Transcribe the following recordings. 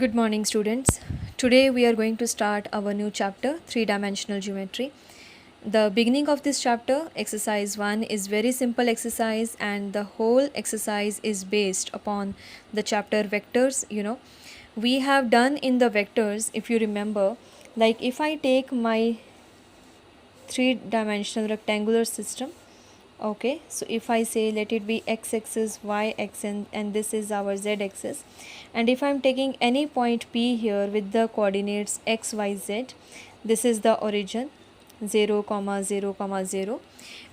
Good morning, students. Today we are going to start our new chapter, three-dimensional geometry. The beginning of this chapter, exercise 1, is very simple exercise, and the whole exercise is based upon the chapter vectors. We have done in the vectors, if you remember, like if I take my three-dimensional rectangular system. Okay, so if I say let it be x-axis, y-axis, and this is our z-axis, and if I'm taking any point P here with the coordinates x, y, z, this is the origin 0 comma 0 comma 0.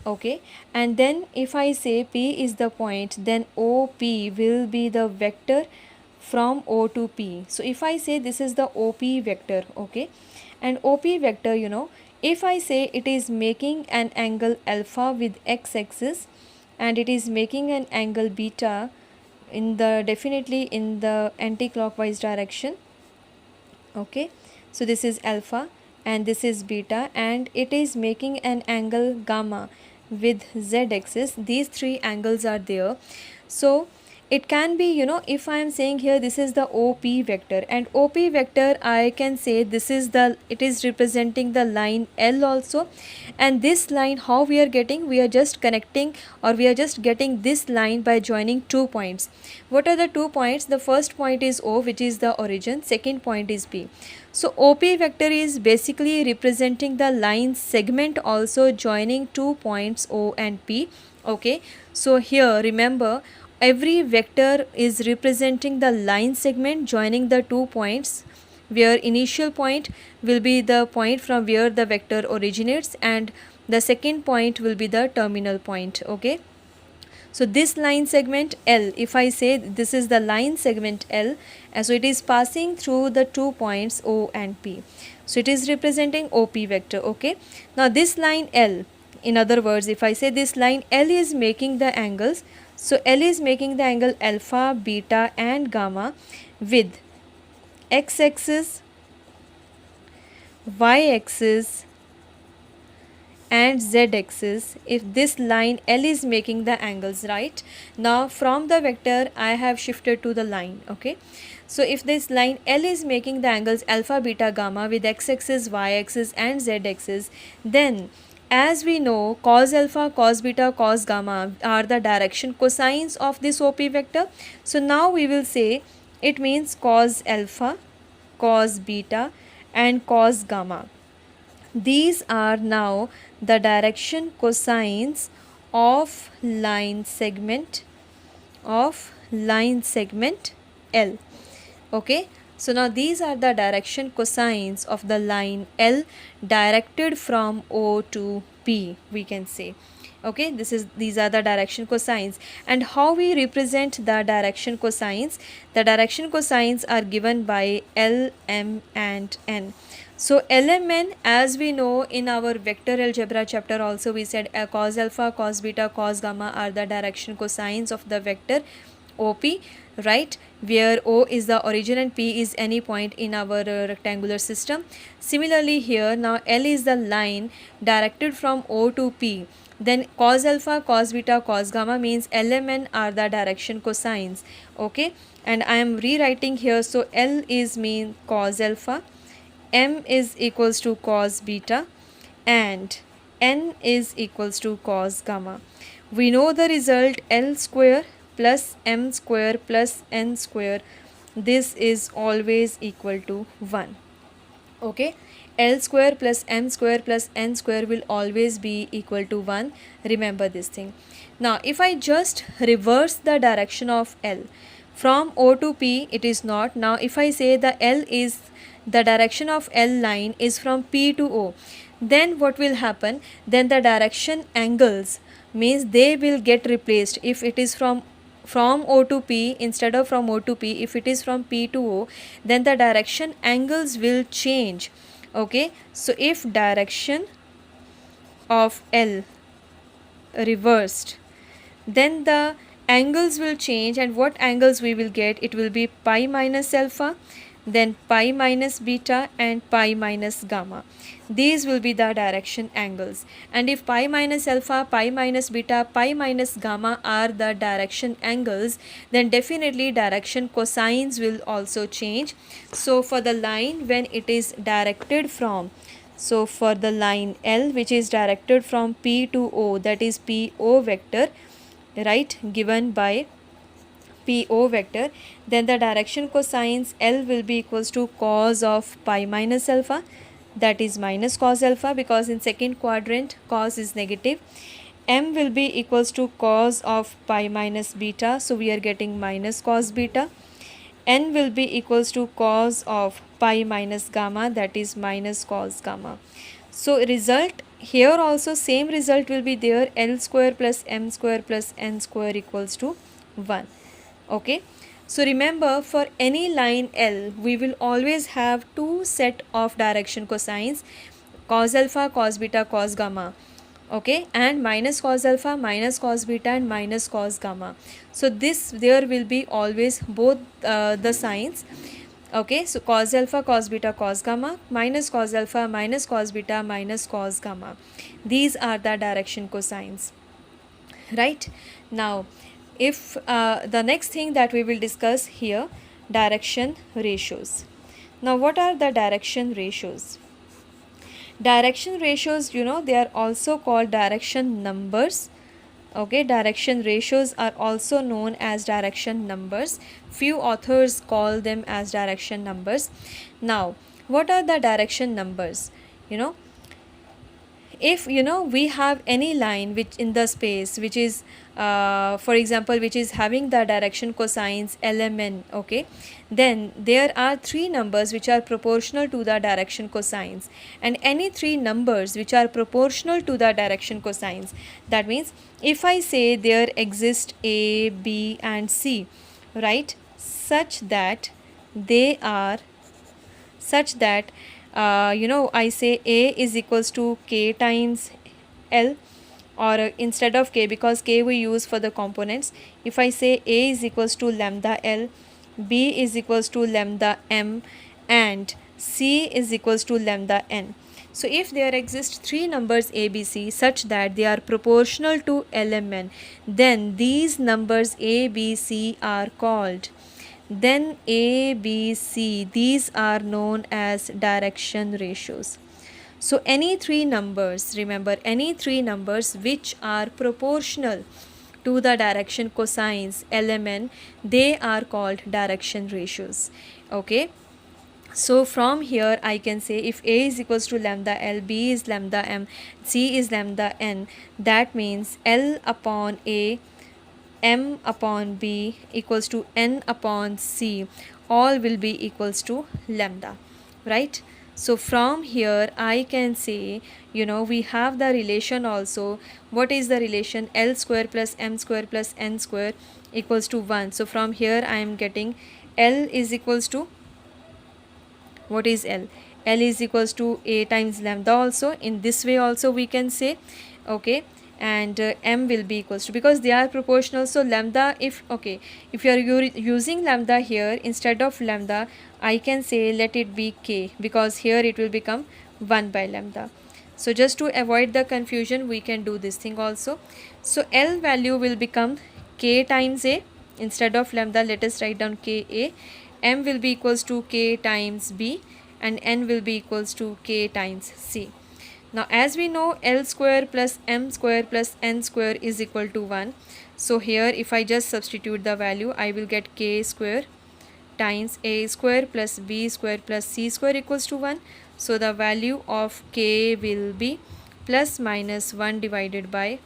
Okay, and then if I say P is the point, then OP will be the vector from O to P. So if I say this is the OP vector, okay, and OP vector, if I say it is making an angle alpha with x-axis and it is making an angle beta definitely in the anti-clockwise direction. Okay, so this is alpha and this is beta, and it is making an angle gamma with z-axis. These three angles are there. So it can be, if I am saying here this is the OP vector, and OP vector I can say it is representing the line L also, and this line how we are getting, we are just connecting, or we are just getting this line by joining 2 points. What are the 2 points? The first point is O, which is the origin, second point is P. So OP vector is basically representing the line segment also joining 2 points O and P. Okay, so here remember, every vector is representing the line segment joining the 2 points, where initial point will be the point from where the vector originates and the second point will be the terminal point. Okay, so this line segment L, if I say this is the line segment L, so it is passing through the 2 points O and P, so it is representing OP vector. Okay, now this line L, in other words, if I say this line L is making the angles, so L is making the angle alpha, beta and gamma with x-axis, y-axis and z-axis. If this line L is making the angles, right? Now from the vector I have shifted to the line. Okay, so if this line L is making the angles alpha, beta, gamma with x-axis, y-axis and z-axis, then as we know, cos alpha, cos beta, cos gamma are the direction cosines of this OP vector. So now we will say it means cos alpha, cos beta and cos gamma. These are now the direction cosines of line segment L. Okay, so now these are the direction cosines of the line L directed from O to P, we can say. Okay, these are the direction cosines. And how we represent the direction cosines? The direction cosines are given by L, M and N. So LMN, as we know in our vector algebra chapter also, we said cos alpha, cos beta, cos gamma are the direction cosines of the vector OP, right, where O is the origin and P is any point in our rectangular system. Similarly here, now L is the line directed from O to P, then cos alpha, cos beta, cos gamma means LMN are the direction cosines. Okay, and I am rewriting here, so L is mean cos alpha, M is equals to cos beta and N is equals to cos gamma. We know the result, L square plus M square plus N square, this is always equal to 1. Okay, L square plus M square plus N square will always be equal to 1. Remember this thing. Now if I just reverse the direction of L from O to P, it is not. Now if I say the direction of L line is from P to O, then what will happen? Then the direction angles means they will get replaced. If it is from O to P, instead of from O to P, if it is from P to O, then the direction angles will change. Okay, so if direction of L reversed, then the angles will change, and what angles we will get? It will be pi minus alpha then pi minus beta and pi minus gamma. These will be the direction angles. And if pi minus alpha, pi minus beta, pi minus gamma are the direction angles, then definitely direction cosines will also change. So for the line when it is directed from, so for the line L which is directed from P to O, that is PO vector, right, given by PO vector, then the direction cosines L will be equals to cos of pi minus alpha, that is minus cos alpha, because in second quadrant cos is negative. M will be equals to cos of pi minus beta, so we are getting minus cos beta. N will be equals to cos of pi minus gamma, that is minus cos gamma. So result here also same result will be there, L square plus M square plus N square equals to 1. Okay, so remember for any line L we will always have two set of direction cosines, cos alpha, cos beta, cos gamma. Okay, and minus cos alpha, minus cos beta and minus cos gamma. So this there will be always both the signs. Okay, so cos alpha, cos beta, cos gamma, minus cos alpha, minus cos beta, minus cos gamma. These are the direction cosines, right? Now if the next thing that we will discuss here, direction ratios. Now what are the direction ratios? Direction ratios, you know, they are also called direction numbers. Okay, direction ratios are also known as direction numbers. Few authors call them as direction numbers. Now what are the direction numbers? You know, if you know we have any line which in the space which is for example which is having the direction cosines lmn, okay, then there are three numbers which are proportional to the direction cosines, and any three numbers which are proportional to the direction cosines, that means if I say there exist a, b and c, right, such that they are such that you know I say a is equals to k times L, or instead of k, because k we use for the components, if I say a is equals to lambda L, b is equals to lambda m and c is equals to lambda n. So if there exist three numbers a, b, c such that they are proportional to lmn, then these numbers a, b, c are called, then A, B, C, these are known as direction ratios. So any three numbers, remember any three numbers which are proportional to the direction cosines lmn, they are called direction ratios. Okay. So from here I can say if A is equals to lambda L, B is lambda M, C is lambda N, that means L upon A, M upon B equals to N upon C, all will be equals to lambda, right? So from here I can say, you know, we have the relation also. What is the relation? L square plus M square plus N square equals to 1. So from here I am getting L is equals to, what is L? L is equals to A times lambda also. In this way also we can say, okay, and M will be equals to, because they are proportional, so lambda, if okay, if you are using lambda here instead of lambda, I can say let it be K, because here it will become 1 by lambda. So just to avoid the confusion we can do this thing also. So L value will become K times A, instead of lambda let us write down Ka. M will be equals to K times B and N will be equals to K times C. Now as we know L square plus M square plus N square is equal to 1. So here if I just substitute the value, I will get K square times A square plus B square plus C square equals to 1. So the value of K will be plus minus 1 divided by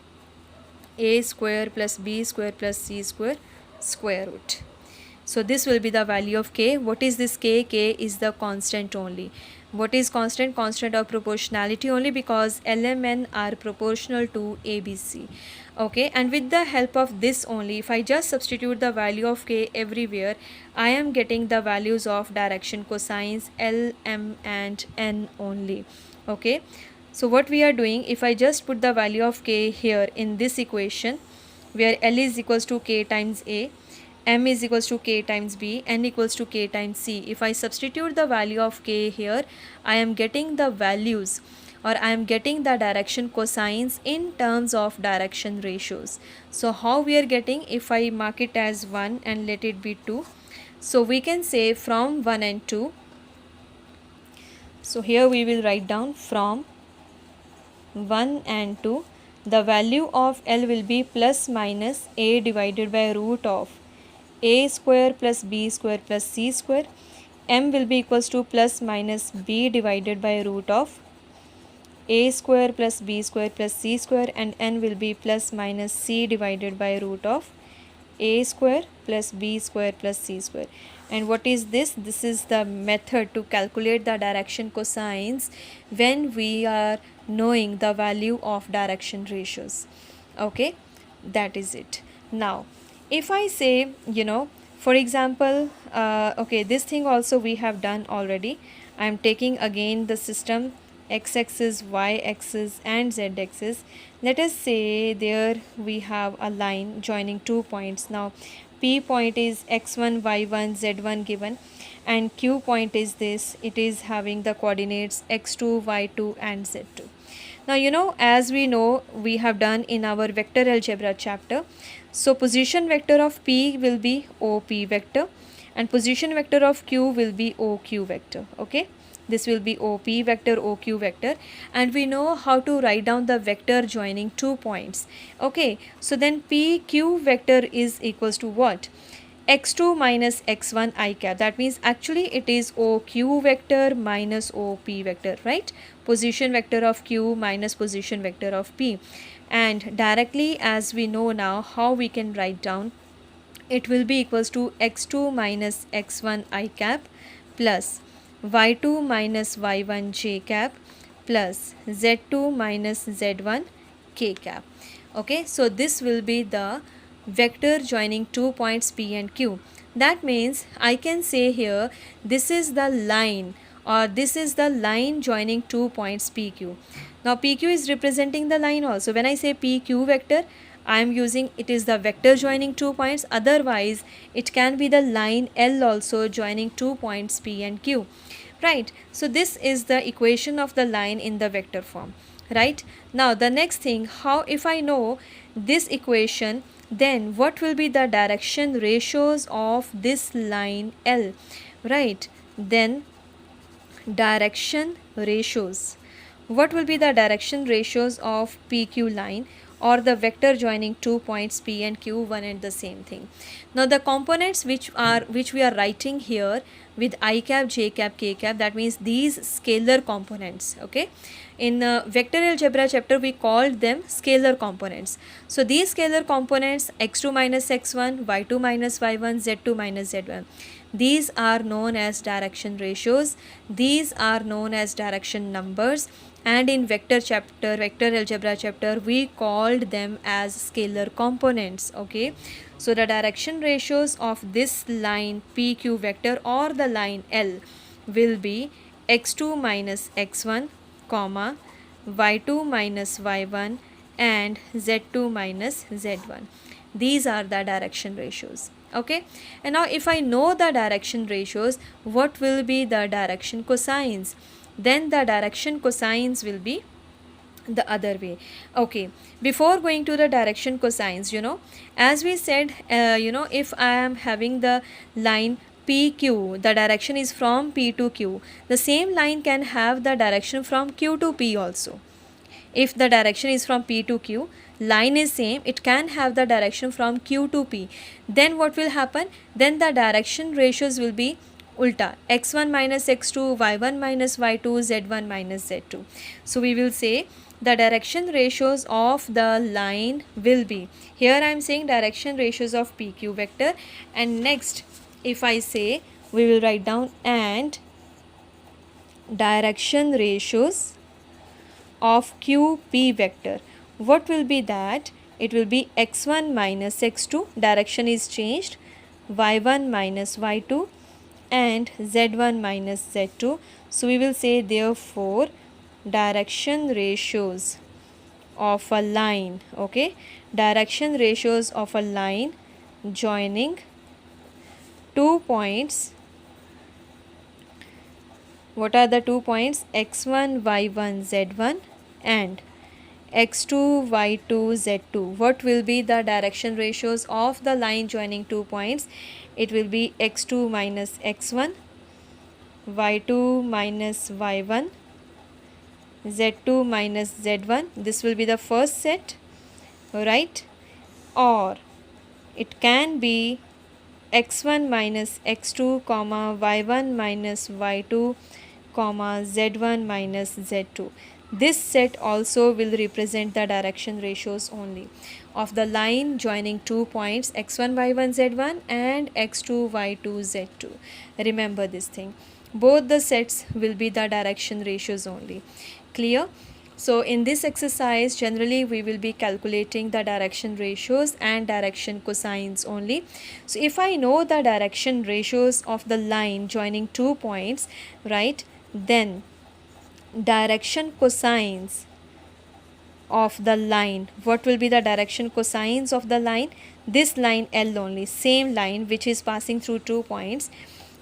A square plus B square plus C square square root. So this will be the value of K. What is this K? K is the constant only. What is constant? Constant of proportionality only, because L, M, N are proportional to A, B, C. Okay, and with the help of this only, if I just substitute the value of K everywhere, I am getting the values of direction cosines L, M and N only. Okay, so what we are doing, if I just put the value of K here in this equation, where L is equals to K times A, m is equals to k times b, n equals to k times c. If I substitute the value of k here, I am getting the values, or I am getting the direction cosines in terms of direction ratios. So how we are getting? If I mark it as 1 and let it be 2, so we can say from 1 and 2. So here we will write down from 1 and 2, the value of L will be plus minus a divided by root of a square plus b square plus c square. M will be equals to plus minus b divided by root of a square plus b square plus c square, and n will be plus minus c divided by root of a square plus b square plus c square. And what is this? This is the method to calculate the direction cosines when we are knowing the value of direction ratios. Okay, that is it. Now if I say, for example, okay, this thing also we have done already. I am taking again the system x-axis, y-axis and z-axis. Let us say there we have a line joining 2 points. Now P point is x1, y1, z1 given, and Q point is this. It is having the coordinates x2, y2 and z2. Now as we know, we have done in our vector algebra chapter. So position vector of P will be OP vector, and position vector of Q will be OQ vector. Okay, this will be OP vector, OQ vector, and we know how to write down the vector joining 2 points. Okay, so then PQ vector is equals to what? x2 minus x1 I cap. That means actually it is OQ vector minus OP vector, right? Position vector of Q minus position vector of P. And directly, as we know now how we can write down, it will be equals to x2 minus x1 I cap plus y2 minus y1 j cap plus z2 minus z1 k cap. Okay, so this will be the vector joining 2 points P and Q. That means I can say here this is the line, or this is the line joining 2 points PQ. Now PQ is representing the line also. When I say PQ vector, I am using, it is the vector joining 2 points. Otherwise it can be the line L also joining 2 points P and Q, right? So this is the equation of the line in the vector form, right? Now the next thing, how if I know this equation, then what will be the direction ratios of this line L, right? Then direction ratios, what will be the direction ratios of PQ line, or the vector joining 2 points P and Q, one and the same thing. Now the components which we are writing here with I cap, j cap, k cap, that means these scalar components. Okay, in vector algebra chapter we called them scalar components. So these scalar components x2 minus x1, y2 minus y1, z2 minus z1, these are known as direction ratios, these are known as direction numbers, and in vector algebra chapter we called them as scalar components. Okay, so the direction ratios of this line PQ vector or the line L will be x2 minus x1 comma y2 minus y1 and z2 minus z1. These are the direction ratios. Okay, and now if I know the direction ratios, what will be the direction cosines? Then the direction cosines will be the other way. Okay, before going to the direction cosines, as we said, if I am having the line PQ, the direction is from P to Q, the same line can have the direction from Q to P also. If the direction is from P to Q, line is same, it can have the direction from Q to P. Then what will happen? Then the direction ratios will be ulta, x1 minus x2, y1 minus y2, z1 minus z2. So we will say the direction ratios of the line will be, here I am saying direction ratios of PQ vector, and next if I say, we will write down and direction ratios of QP vector. What will be that? It will be x1 minus x2, direction is changed, y1 minus y2 and z1 minus z2. So we will say therefore direction ratios of a line, okay, direction ratios of a line joining two points. What are the 2 points? x1, y1, z1 and x2, y2, z2. What will be the direction ratios of the line joining 2 points? It will be x2 minus x1, y2 minus y1, z2 minus z1. This will be the first set, right? Or it can be x1 minus x2 comma y1 minus y2 comma z1 minus z2. This set also will represent the direction ratios only of the line joining 2 points x1 y1 z1 and x2 y2 z2. Remember this thing. Both the sets will be the direction ratios only. Clear? So in this exercise generally we will be calculating the direction ratios and direction cosines only. So if I know the direction ratios of the line joining 2 points, right, then direction cosines of the line, what will be the direction cosines of the line? This line L only, same line which is passing through 2 points,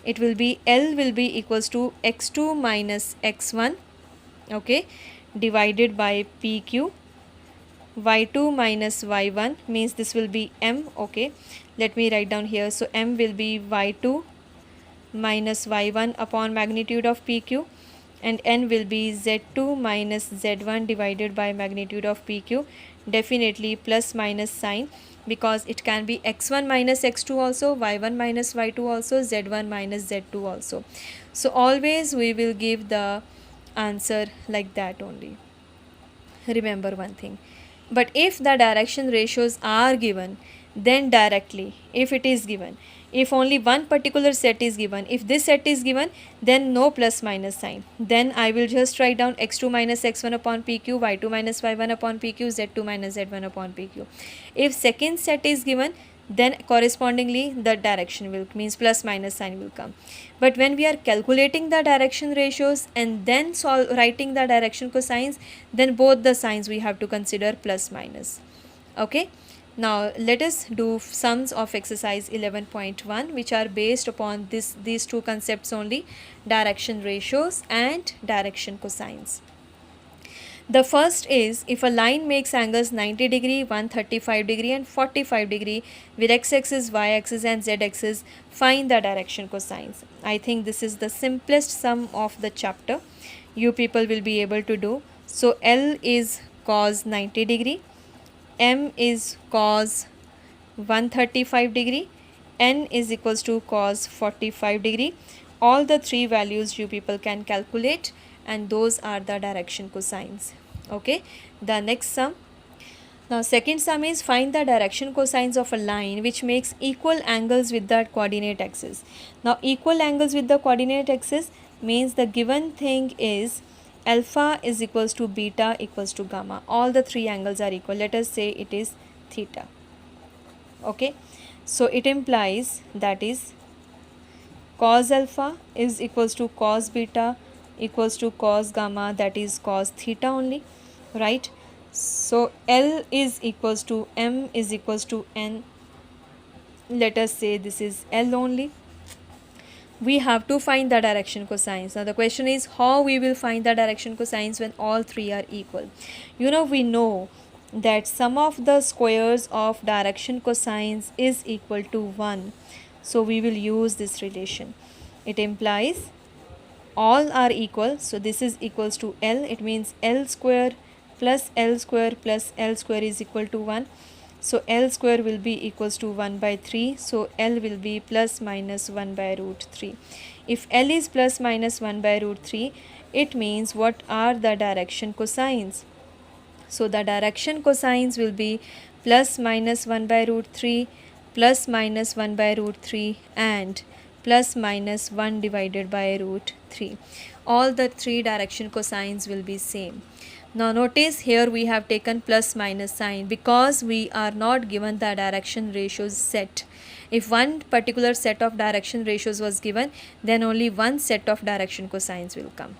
it will be L will be equals to x2 minus x1, okay, divided by PQ. y2 minus y1 means this will be M, okay, let me write down here. So M will be y2 minus y1 upon magnitude of PQ, and N will be z2 minus z1 divided by magnitude of PQ, definitely plus minus sign, because it can be x1 minus x2 also, y1 minus y2 also, z1 minus z2 also. So always we will give the answer like that only. Remember one thing. But if the direction ratios are given, then directly, if it is given, if only one particular set is given, if this set is given, then no plus minus sign, then I will just write down x2 minus x1 upon PQ, y2 minus y1 upon PQ, z2 minus z1 upon PQ. If second set is given, then correspondingly the direction will means plus minus sign will come. But when we are calculating the direction ratios and then writing the direction cosines, then both the signs we have to consider plus minus. Okay, now let us do sums of exercise 11.1 which are based upon these two concepts only, direction ratios and direction cosines. The first is, if a line makes angles 90 degree, 135 degree and 45 degree with x-axis, y-axis and z-axis, find the direction cosines. I think this is the simplest sum of the chapter. You people will be able to do. So L is cos 90 degree, M is cos 135 degree, N is equals to cos 45 degree. All the three values you people can calculate, and those are the direction cosines. Okay, the next sum. Now second sum is, find the direction cosines of a line which makes equal angles with the coordinate axis. Now equal angles with the coordinate axis means the given thing is alpha is equals to beta equals to gamma. All the three angles are equal. Let us say it is theta. Okay, so it implies that is cos alpha is equals to cos beta equals to cos gamma, that is cos theta only, right? So L is equals to M is equals to N. Let us say this is L only. We have to find the direction cosines. Now the question is how we will find the direction cosines when all three are equal. You know, we know that sum of the squares of direction cosines is equal to 1. So we will use this relation. It implies all are equal. So this is equals to L. It means L square plus L square plus L square is equal to 1. So L square will be equals to 1 by 3. So L will be plus minus 1 by root 3. If L is plus minus 1 by root 3, it means what are the direction cosines? So the direction cosines will be plus minus 1 by root 3, plus minus 1 by root 3 and plus minus 1 divided by root 3. All the three direction cosines will be same. Now notice here we have taken plus minus sign because we are not given the direction ratios set. If one particular set of direction ratios was given, then only one set of direction cosines will come.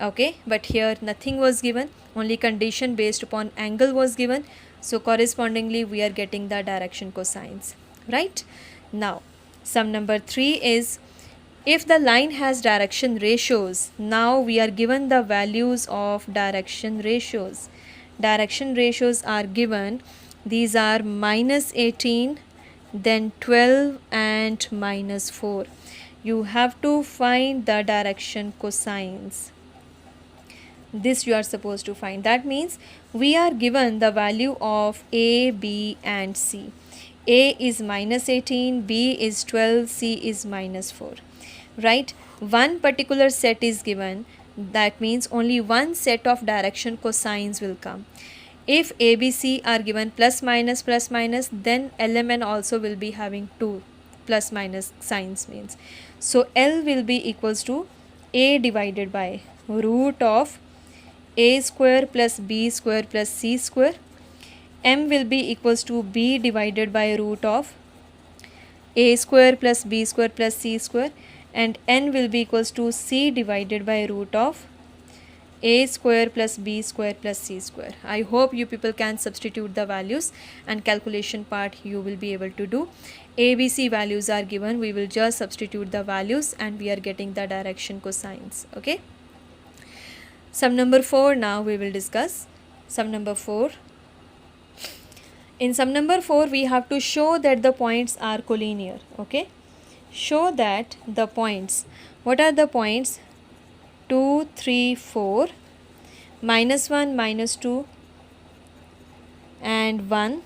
Okay, but here nothing was given, only condition based upon angle was given. So correspondingly we are getting the direction cosines, right? Now Sum number 3 is, if the line has direction ratios, now we are given the values of direction ratios. Direction ratios are given. These are -18, then 12 and -4. You have to find the direction cosines. This you are supposed to find. That means we are given the value of A, B and C. A is -18, B is 12, C is -4. Right? One particular set is given. That means only one set of direction cosines will come. If A, B, C are given plus minus, then LMN also will be having two plus minus signs means. So L will be equals to A divided by root of A square plus B square plus C square. M will be equals to B divided by root of A square plus B square plus C square, and N will be equals to C divided by root of A square plus B square plus C square. I hope you people can substitute the values, and calculation part you will be able to do. ABC values are given. We will just substitute the values and we are getting the direction cosines. Okay. Sum number 4 now we will discuss. Sum number 4. In sum number 4 we have to show that the points are collinear. Okay. Show that the points. What are the points? 2, 3, 4, -1, -2 and 1,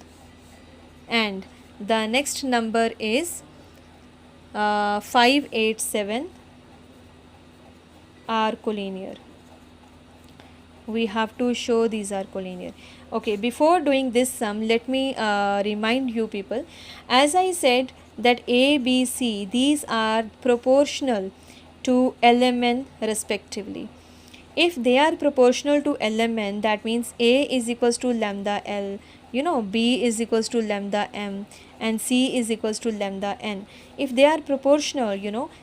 and the next number is 5, 8, 7 are collinear. We have to show these are collinear. Okay, before doing this sum, let me remind you people, as I said that A, B, C, these are proportional to LMN respectively. If they are proportional to LMN, that means A is equals to lambda L, B is equals to lambda M, and C is equals to lambda N. If they are proportional,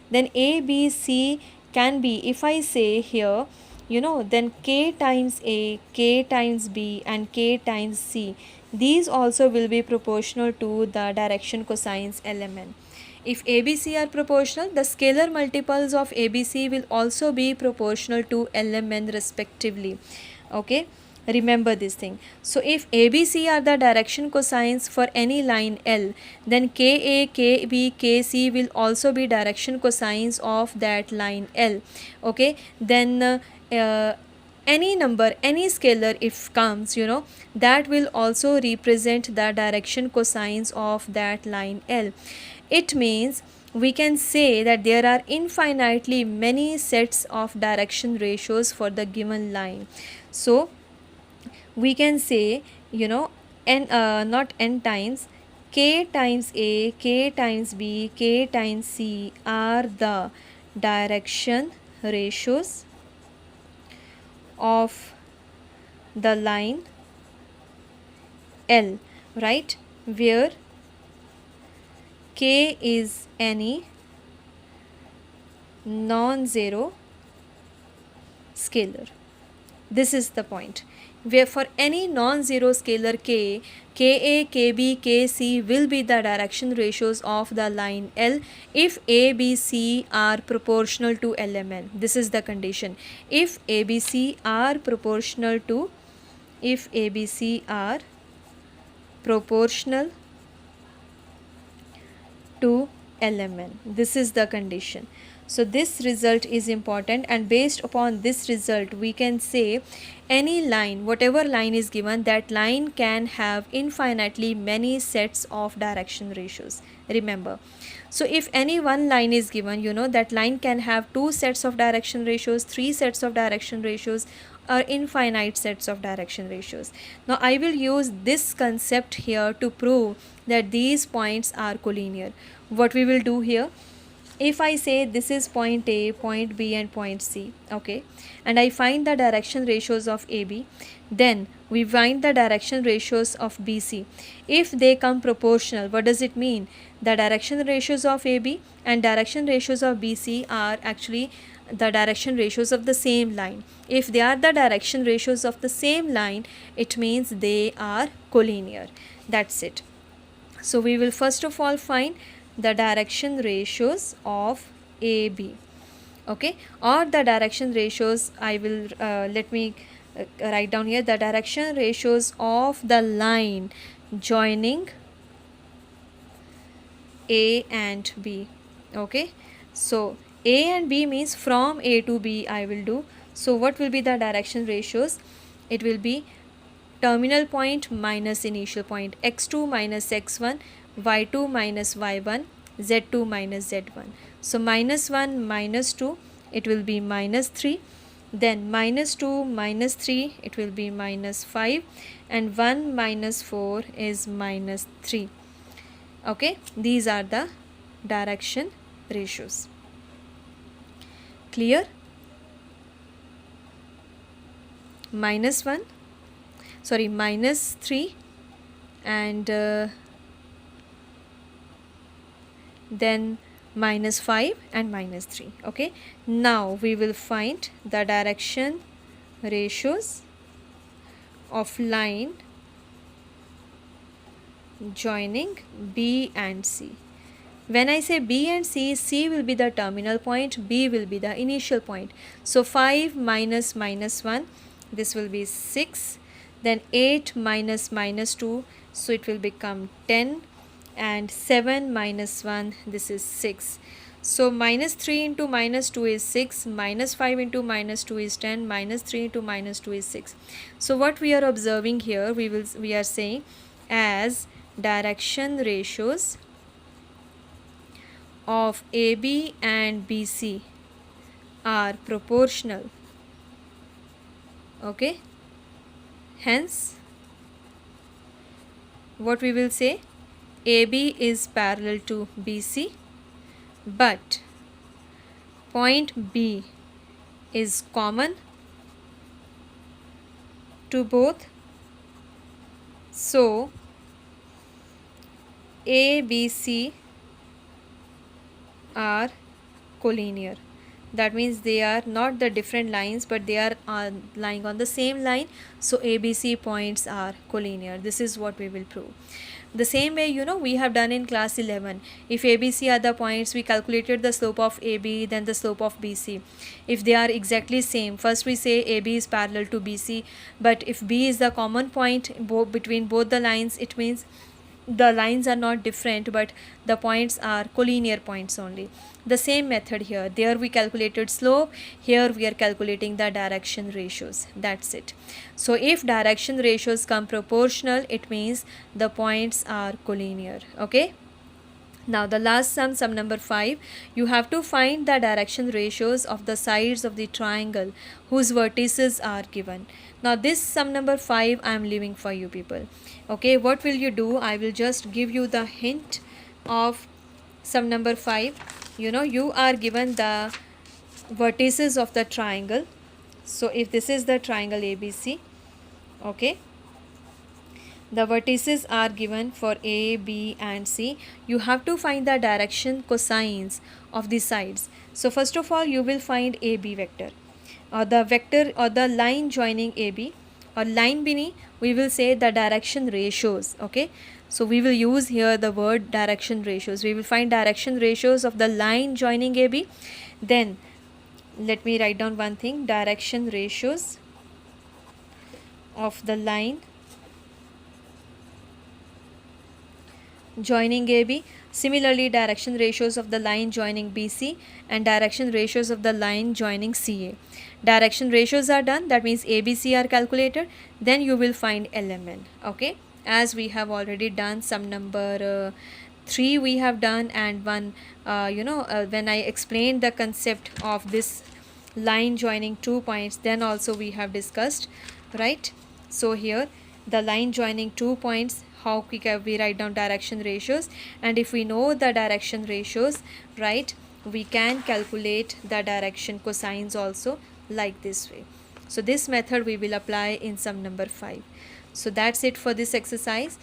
then A, B, C can be, if I say here, then K times A, K times B and K times C, these also will be proportional to the direction cosines LMN. If ABC are proportional, the scalar multiples of ABC will also be proportional to LMN respectively. Okay, remember this thing. So if ABC are the direction cosines for any line L, then KA, KB, KC will also be direction cosines of that line L. Okay, then any number, any scalar if comes, that will also represent the direction cosines of that line L. It means we can say that there are infinitely many sets of direction ratios for the given line. So we can say, n not n times, K times A, K times B, K times C are the direction ratios of the line L, right, where K is any non-zero scalar. This is the point, where for any non-zero scalar K, Ka, Kb, Kc will be the direction ratios of the line L if A, B, C are proportional to LMN. This is the condition. If ABC are proportional to, if ABC are proportional to LMN. This is the condition. So this result is important, and based upon this result we can say any line, whatever line is given, that line can have infinitely many sets of direction ratios. Remember. So if any one line is given, that line can have 2 sets of direction ratios, 3 sets of direction ratios, or infinite sets of direction ratios. Now I will use this concept here to prove that these points are collinear. What we will do here, if I say this is point A, point B and point C, okay, and I find the direction ratios of AB, then we find the direction ratios of BC. If they come proportional, what does it mean? The direction ratios of AB and direction ratios of BC are actually the direction ratios of the same line. If they are the direction ratios of the same line, it means they are collinear. That's it. So we will first of all find the direction ratios of AB. Okay, or the direction ratios, I will let me write down here the direction ratios of the line joining A and B. Okay, so A and B means from A to B I will do. So what will be the direction ratios? It will be terminal point minus initial point, x2 minus x1, y2 minus y1, z2 minus z1. So minus 1 minus 2, it will be minus 3, then minus 2 minus 3, it will be minus 5, and 1 minus 4 is minus 3. Okay, these are the direction ratios. Clear? Minus 3 and then minus 5 and minus 3. Okay, now we will find the direction ratios of line joining B and C. When I say B and C, C will be the terminal point, B will be the initial point. So 5 minus minus 1, this will be 6. Then 8 minus minus 2, so it will become 10. And 7 minus 1, this is 6. So minus 3 into minus 2 is 6, minus 5 into minus 2 is 10, minus 3 into minus 2 is 6. So what we are observing here, we are saying as direction ratios of AB and BC are proportional. Okay, hence what we will say, AB is parallel to BC, but point B is common to both. So ABC are collinear. That means they are not the different lines, but they are lying on the same line. So ABC points are collinear. This is what we will prove. The same way, we have done in class 11. If ABC are the points, we calculated the slope of AB, then the slope of BC. If they are exactly same, first we say AB is parallel to BC, but if B is the common point between both the lines, it means the lines are not different, but the points are collinear points only. The same method here, there we calculated slope, here we are calculating the direction ratios. That's it. So if direction ratios come proportional, it means the points are collinear. Okay, now the last sum number 5, you have to find the direction ratios of the sides of the triangle whose vertices are given. Now this sum number 5 I am leaving for you people. Okay, what will you do? I will just give you the hint of sum number 5. You are given the vertices of the triangle. So if this is the triangle ABC, okay, the vertices are given for A, B and C. You have to find the direction cosines of the sides. So first of all, you will find AB vector, or the vector or the line joining AB, or line beneath we will say the direction ratios. Okay, so we will use here the word direction ratios. We will find direction ratios of the line joining AB. Then let me write down one thing, direction ratios of the line joining AB. Similarly, direction ratios of the line joining BC and direction ratios of the line joining CA. Direction ratios are done, that means ABC are calculated. Then you will find LMN. Okay, as we have already done sum number 3 we have done, and one when I explained the concept of this line joining 2 points, then also we have discussed, right? So here the line joining 2 points, how we write down direction ratios, and if we know the direction ratios, right, we can calculate the direction cosines also like this way. So this method we will apply in sum number 5. So that's it for this exercise.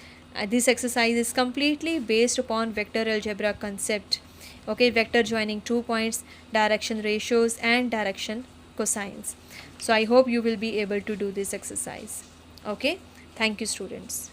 This exercise is completely based upon vector algebra concept. Okay, vector joining 2 points, direction ratios and direction cosines. So I hope you will be able to do this exercise. Okay, thank you students.